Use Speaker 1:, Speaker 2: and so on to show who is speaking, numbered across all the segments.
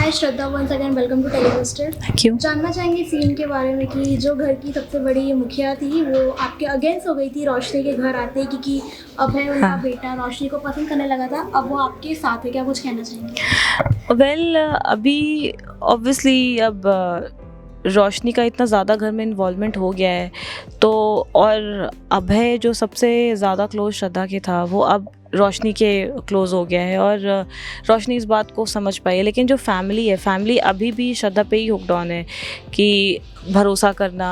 Speaker 1: Hi Shraddha, once again welcome to Telebuster.
Speaker 2: Thank you.
Speaker 1: जानना चाहेंगे scene के बारे में कि जो घर की सबसे बड़ी मुखिया थी वो आपके अगेंस्ट हो गई थी रोशनी के घर आते ही, क्योंकि अभय उनका बेटा रोशनी को पसंद करने लगा था, अब वो आपके साथ है, क्या कुछ कहना चाहेंगे?
Speaker 2: वेल अभी ऑब्वियसली अब रोशनी का इतना ज़्यादा घर में इन्वॉल्वमेंट हो गया है, तो और अभय जो सबसे ज़्यादा क्लोज श्रद्धा के था वो अब रोशनी के क्लोज़ हो गया है और रोशनी इस बात को समझ पाई है। लेकिन जो फैमिली है, फैमिली अभी भी श्रद्धा पे ही हुक्ड ऑन है कि भरोसा करना,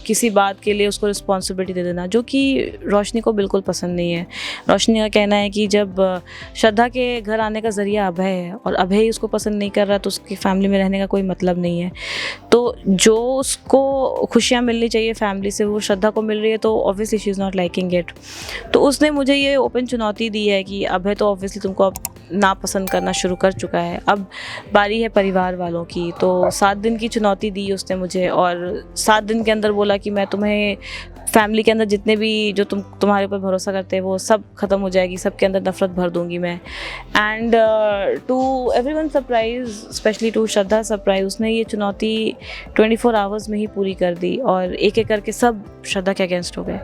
Speaker 2: किसी बात के लिए उसको रिस्पॉन्सिबिलिटी दे देना, जो कि रोशनी को बिल्कुल पसंद नहीं है। रोशनी का कहना है कि जब श्रद्धा के घर आने का ज़रिया अभय है और अभय ही उसको पसंद नहीं कर रहा तो उसकी फैमिली में रहने का कोई मतलब नहीं है। तो जो उसको खुशियाँ मिलनी चाहिए फैमिली से वो श्रद्धा को मिल रही है, तो obviously she is not liking it. तो उसने मुझे ये ओपन चुनौती दी है कि अभय तो ऑब्वियसली तुमको अब नापसंद करना शुरू कर चुका है, अब बारी है परिवार वालों की। तो 7 दिन की चुनौती दी उसने मुझे और 7 दिन के अंदर बोला कि मैं तुम्हें फैमिली के अंदर जितने भी जो तुम्हारे ऊपर भरोसा करते हैं वो सब ख़त्म हो जाएगी, सबके अंदर नफरत भर दूंगी मैं। And to everyone surprise, specially to Shraddha surprise, उसने ये चुनौती 24 आवर्स में ही पूरी कर दी और एक एक करके सब श्रद्धा के अगेंस्ट हो गए।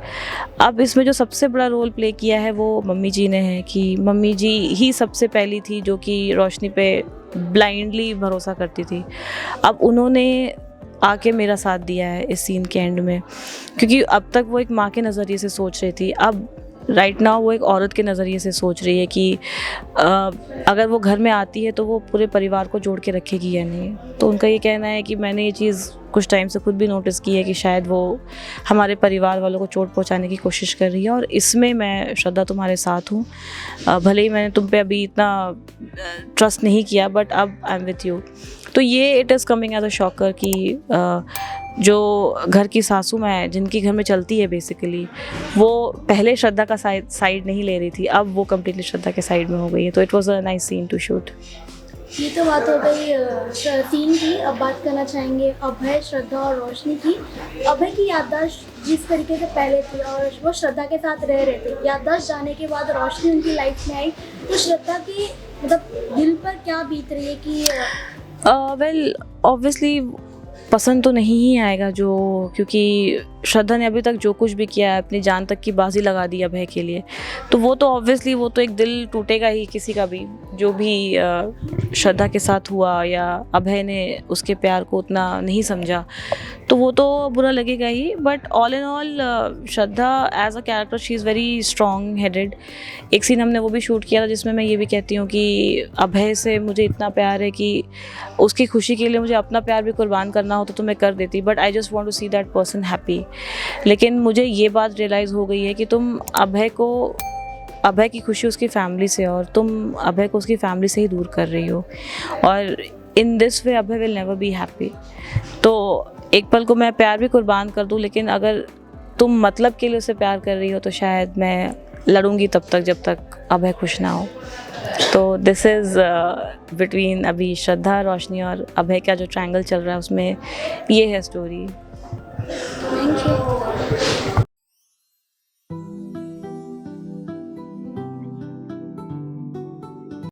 Speaker 2: अब इसमें जो सबसे बड़ा रोल प्ले किया है वो मम्मी जी ने है कि मम्मी जी ही सबसे पहली थी जो कि रोशनी पे ब्लाइंडली भरोसा करती थी। अब उन्होंने आके मेरा साथ दिया है इस सीन के एंड में, क्योंकि अब तक वो एक माँ के नज़रिए से सोच रही थी, अब राइट नाउ वो एक औरत के नज़रिए से सोच रही है कि अगर वो घर में आती है तो वो पूरे परिवार को जोड़ के रखेगी या नहीं। तो उनका ये कहना है कि मैंने ये चीज़ कुछ टाइम से खुद भी नोटिस की है कि शायद वो हमारे परिवार वालों को चोट पहुंचाने की कोशिश कर रही है, और इसमें मैं श्रद्धा तुम्हारे साथ हूँ। भले ही मैंने तुम पे अभी इतना ट्रस्ट नहीं किया, बट अब आई एम विथ यू। तो ये it is coming as a shocker कि जो घर की सासू माँ जिनकी घर में चलती है बेसिकली, वो पहले श्रद्धा का साइड नहीं ले रही थी, अब वो कम्प्लीटली श्रद्धा के साइड में हो गई है। तो it was a nice scene to shoot.
Speaker 1: ये तो बात हो गई सीन की। अब बात करना चाहेंगे अभय, श्रद्धा और रोशनी की। अभय की याददाश्त जिस तरीके से पहले थी और वो श्रद्धा के साथ रह रहे थे, याददाश्त जाने के बाद रोशनी उनकी लाइफ में आई, तो श्रद्धा की मतलब दिल पर क्या बीत रही है कि
Speaker 2: वेल ऑब्वियसली पसंद तो नहीं ही आएगा, जो क्योंकि श्रद्धा ने अभी तक जो कुछ भी किया है अपनी जान तक की बाजी लगा दी अभय के लिए, तो वो तो ऑब्वियसली वो तो एक दिल टूटेगा ही किसी का भी, जो भी श्रद्धा के साथ हुआ या अभय ने उसके प्यार को उतना नहीं समझा, तो वो तो बुरा लगेगा ही। But all in all Shraddha as a character she is very strong headed. एक सीन हमने वो भी शूट किया था जिसमें मैं ये भी कहती हूँ कि अभय से मुझे इतना प्यार है कि उसकी खुशी के लिए मुझे अपना प्यार भी कुर्बान करना होता तो मैं कर देती, but I just want to see that person happy. लेकिन मुझे ये बात रियलाइज़ हो गई है कि तुम अभय की खुशी उसकी फैमिली से, और तुम अभय को उसकी फैमिली से ही दूर कर रही हो, और in this way Abhay will never be happy. तो एक पल को मैं प्यार भी कुर्बान कर दूं, लेकिन अगर तुम मतलब के लिए उसे प्यार कर रही हो तो शायद मैं लड़ूंगी तब तक जब तक अभय खुश ना हो। तो दिस इज़ बिटवीन अभी श्रद्धा, रोशनी और अभय का जो ट्रायंगल चल रहा है उसमें ये है स्टोरी।
Speaker 1: Thank you.